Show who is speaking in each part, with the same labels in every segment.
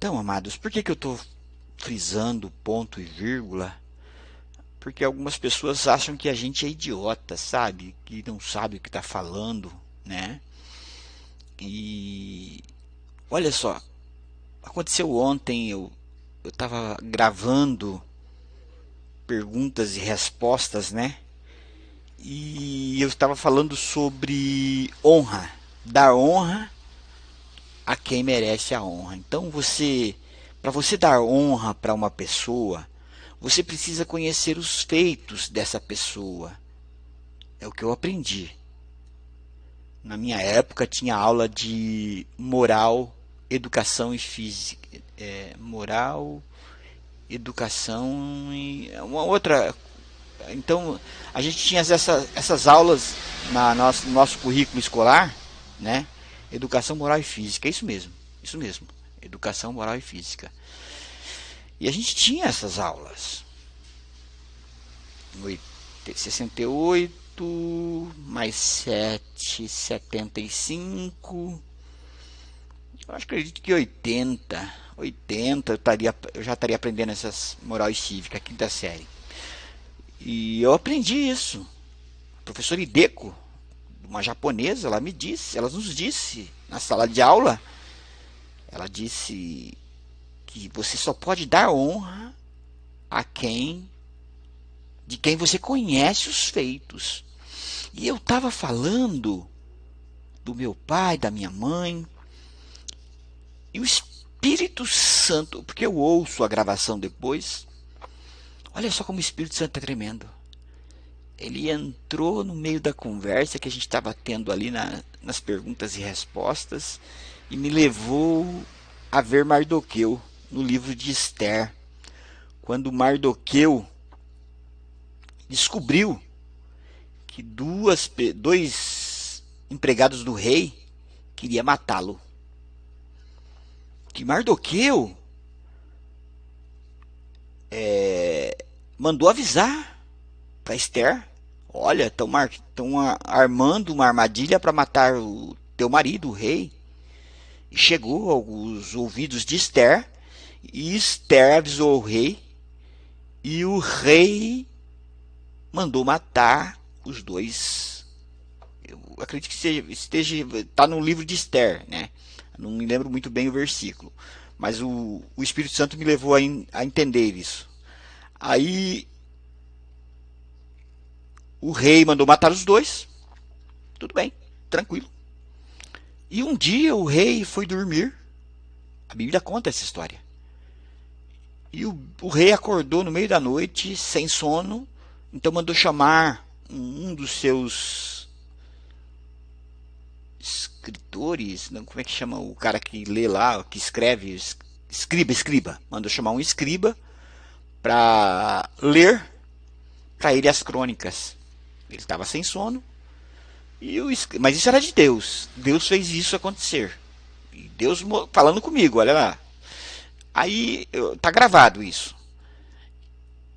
Speaker 1: Então, amados, por que que eu estou frisando ponto e vírgula? Porque algumas pessoas acham que a gente é idiota, sabe? Que não sabe o que está falando, né? E olha só, aconteceu ontem, eu estava gravando perguntas e respostas, né? E eu estava falando sobre honra, dar honra a quem merece a honra. Então para você dar honra para uma pessoa, você precisa conhecer os feitos dessa pessoa. É o que eu aprendi. Na minha época tinha aula de moral, educação e física. Moral, educação e uma outra. Então a gente tinha essas aulas no nosso currículo escolar, né? Educação, moral e física, é isso mesmo, isso mesmo. Educação, moral e física. E a gente tinha essas aulas. 68 mais 7, 75. Eu acredito que 80 eu já estaria aprendendo essas moral e cívica, quinta série. E eu aprendi isso. A professora Hideko, uma japonesa, ela nos disse na sala de aula, ela disse que você só pode dar honra a quem de quem você conhece os feitos. E eu estava falando do meu pai, da minha mãe, e o Espírito Santo, porque eu ouço a gravação depois, olha só como o Espírito Santo é tremendo. Ele entrou no meio da conversa que a gente estava tendo ali nas perguntas e respostas e me levou a ver Mardoqueu no livro de Esther. Quando Mardoqueu descobriu que dois empregados do rei queriam matá-lo. Que Mardoqueu mandou avisar para Esther: olha, estão armando uma armadilha para matar o teu marido, o rei. E chegou aos ouvidos de Esther, e Esther avisou o rei, e o rei mandou matar os dois. Eu acredito que está no livro de Esther, né? Não me lembro muito bem o versículo, mas o Espírito Santo me levou a entender isso. Aí o rei mandou matar os dois, tudo bem, tranquilo. E um dia o rei foi dormir. A Bíblia conta essa história. E o rei acordou no meio da noite, sem sono, então mandou chamar um dos seus escritores, não, como é que chama o cara que lê lá, que escreve, escriba. Mandou chamar um escriba para ler para ele as crônicas. Ele estava sem sono, mas isso era de Deus. Deus fez isso acontecer. E Deus falando comigo, olha lá. Aí tá gravado isso.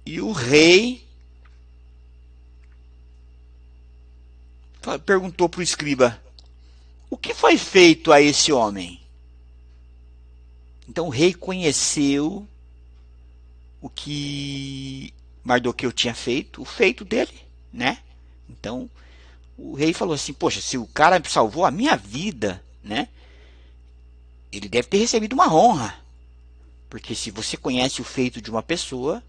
Speaker 1: E o rei perguntou para o escriba: o que foi feito a esse homem? Então o rei conheceu o que Mardoqueu tinha feito, o feito dele, né? Então o rei falou assim: poxa, se o cara salvou a minha vida, né? Ele deve ter recebido uma honra. Porque se você conhece o feito de uma pessoa,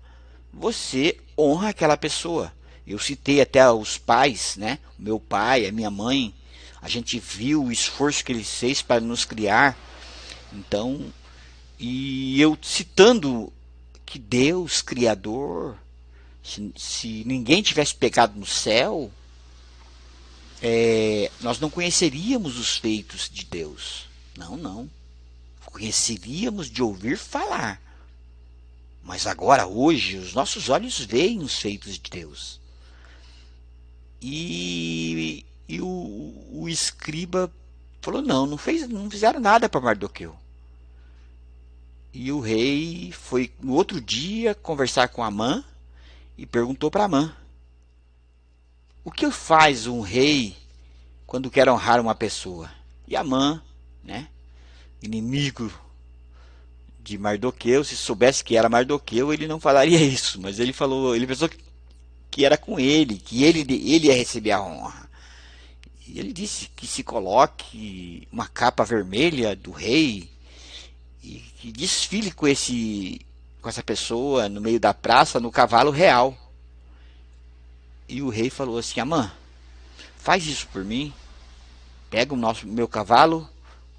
Speaker 1: você honra aquela pessoa. Eu citei até os pais, né? O meu pai, a minha mãe. A gente viu o esforço que eles fez para nos criar. Então, e eu citando que Deus, Criador, se ninguém tivesse pecado no céu, nós não conheceríamos os feitos de Deus. Não, não. Conheceríamos de ouvir falar. Mas agora, hoje, os nossos olhos veem os feitos de Deus. E o escriba falou: não fizeram nada para Mardoqueu. E o rei foi no outro dia conversar com Amã e perguntou para Amã: o que faz um rei quando quer honrar uma pessoa? E Amã, né, inimigo de Mardoqueu. Se soubesse que era Mardoqueu, ele não falaria isso. Mas ele falou, ele pensou que era com ele, que ele ia receber a honra. E ele disse que se coloque uma capa vermelha do rei e que desfile com essa pessoa no meio da praça no cavalo real. E o rei falou assim: Amã, faz isso por mim. Pega meu cavalo,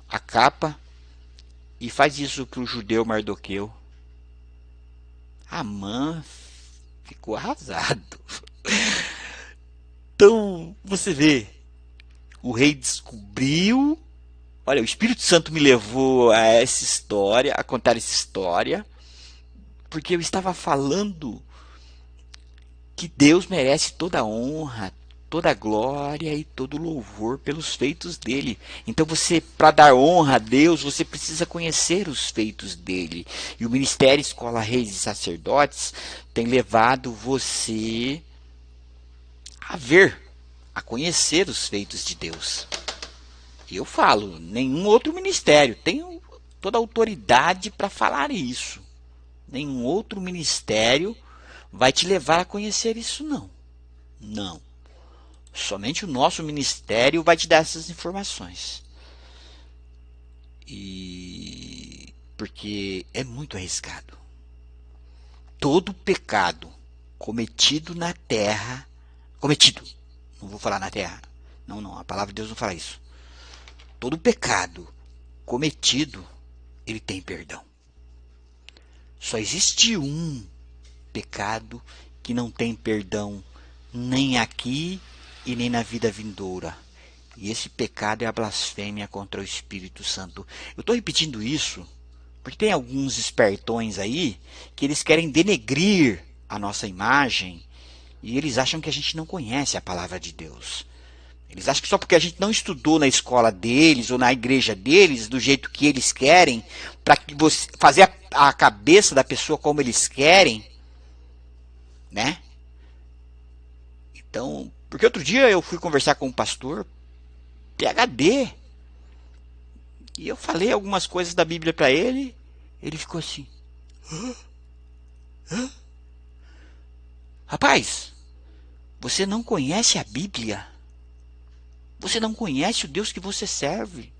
Speaker 1: a capa, e faz isso para o judeu Mardoqueu. Amã ficou arrasado. Então, você vê, o rei descobriu. Olha, o Espírito Santo me levou a essa história, a contar essa história, porque eu estava falando que Deus merece toda a honra, toda a glória e todo o louvor pelos feitos dele. Então você, para dar honra a Deus, você precisa conhecer os feitos dele. E o Ministério Escola Reis e Sacerdotes tem levado você a ver, a conhecer os feitos de Deus. E eu falo, nenhum outro ministério tem toda a autoridade para falar isso. Nenhum outro ministério vai te levar a conhecer isso, não. Não. Somente o nosso ministério vai te dar essas informações. E porque é muito arriscado. Todo pecado cometido na terra, cometido, não vou falar na terra. Não, a palavra de Deus não fala isso. Todo pecado cometido, ele tem perdão. Só existe um pecado que não tem perdão nem aqui e nem na vida vindoura. E esse pecado é a blasfêmia contra o Espírito Santo. Eu estou repetindo isso porque tem alguns espertões aí que eles querem denegrir a nossa imagem e eles acham que a gente não conhece a palavra de Deus. Eles acham que só porque a gente não estudou na escola deles ou na igreja deles do jeito que eles querem, para você fazer a cabeça da pessoa como eles querem, né? Então, porque outro dia eu fui conversar com um pastor PhD e eu falei algumas coisas da Bíblia para ele, ele ficou assim: Hã? Hã? Rapaz, você não conhece a Bíblia? Você não conhece o Deus que você serve?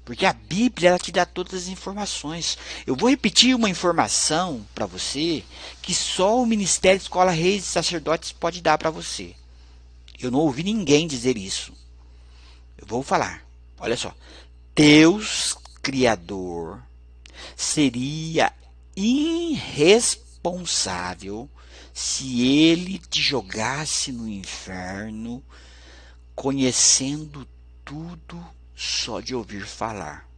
Speaker 1: Porque a Bíblia ela te dá todas as informações. Eu vou repetir uma informação para você que só o Ministério Escola Reis e Sacerdotes pode dar para você. Eu não ouvi ninguém dizer isso. Eu vou falar. Olha só. Deus Criador seria irresponsável se ele te jogasse no inferno conhecendo tudo só de ouvir falar.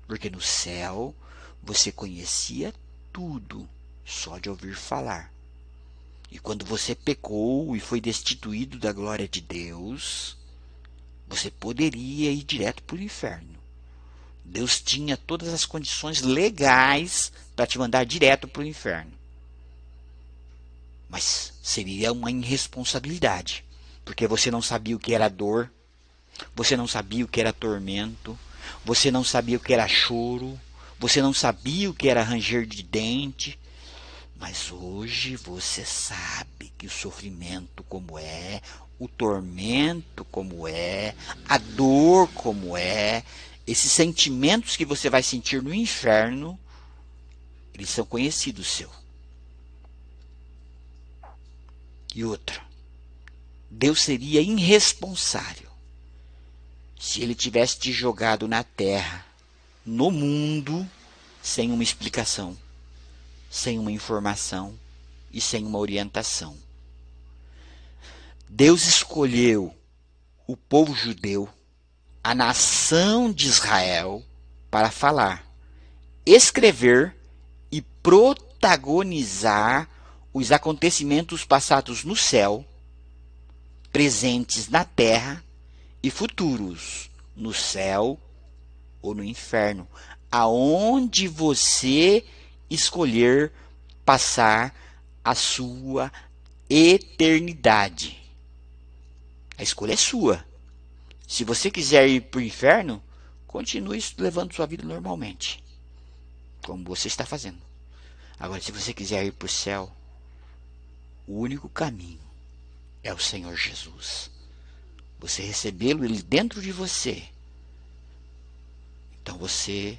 Speaker 1: Porque no céu você conhecia tudo só de ouvir falar. E quando você pecou e foi destituído da glória de Deus, você poderia ir direto para o inferno. Deus tinha todas as condições legais para te mandar direto para o inferno. Mas seria uma irresponsabilidade, porque você não sabia o que era dor, você não sabia o que era tormento, você não sabia o que era choro, você não sabia o que era ranger de dente. Mas hoje você sabe que o sofrimento como é, o tormento como é, a dor como é, esses sentimentos que você vai sentir no inferno, eles são conhecidos seu. E outra, Deus seria irresponsável se ele tivesse te jogado na terra, no mundo, sem uma explicação, sem uma informação e sem uma orientação. Deus escolheu o povo judeu, a nação de Israel, para falar, escrever e protagonizar os acontecimentos passados no céu, presentes na terra e futuros no céu ou no inferno, aonde você escolher passar a sua eternidade. A escolha é sua. Se você quiser ir para o inferno, continue levando sua vida normalmente. como você está fazendo. Agora, se você quiser ir para o céu, o único caminho é o Senhor Jesus. Você recebê-lo, ele dentro de você. Então você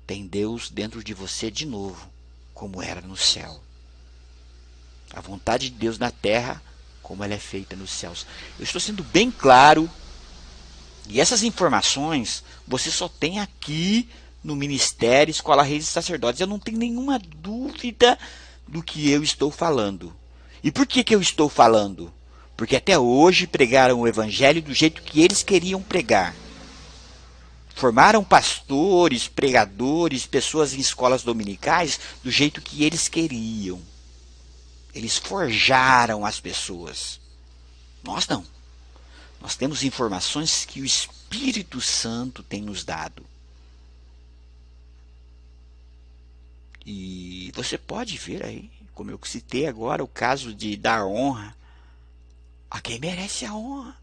Speaker 1: tem Deus dentro de você de novo, como era no céu. A vontade de Deus na terra, como ela é feita nos céus. Eu estou sendo bem claro. E essas informações você só tem aqui no Ministério Escola Reis e Sacerdotes. Eu não tenho nenhuma dúvida do que eu estou falando. E por que eu estou falando? Porque até hoje pregaram o Evangelho do jeito que eles queriam pregar. Formaram pastores, pregadores, pessoas em escolas dominicais do jeito que eles queriam. Eles forjaram as pessoas. Nós não. Nós temos informações que o Espírito Santo tem nos dado. E você pode ver aí, como eu citei agora, o caso de dar honra a quem merece a honra.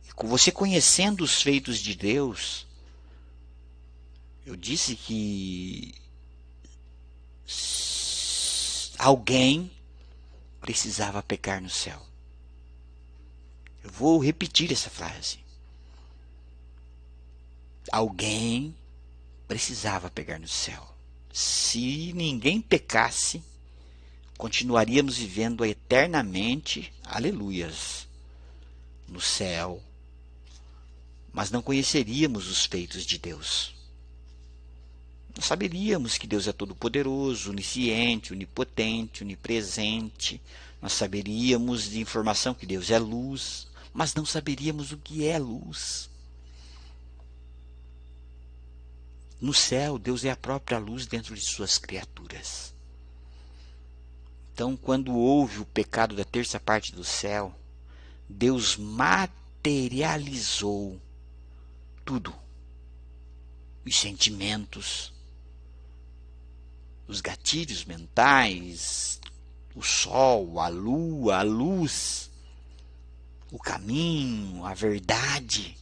Speaker 1: E com você conhecendo os feitos de Deus, eu disse que alguém precisava pecar no céu. Eu vou repetir essa frase. Alguém precisava pegar no céu. Se ninguém pecasse, continuaríamos vivendo eternamente, aleluias, no céu, mas não conheceríamos os feitos de Deus. Nós saberíamos que Deus é todo-poderoso, onisciente, onipotente, onipresente. Nós saberíamos de informação que Deus é luz, mas não saberíamos o que é luz. No céu, Deus é a própria luz dentro de suas criaturas. Então, quando houve o pecado da terça parte do céu, Deus materializou tudo. Os sentimentos, os gatilhos mentais, o sol, a lua, a luz, o caminho, a verdade,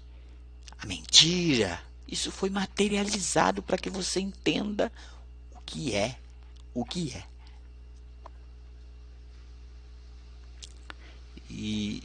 Speaker 1: a mentira. Isso foi materializado para que você entenda o que é o que é. E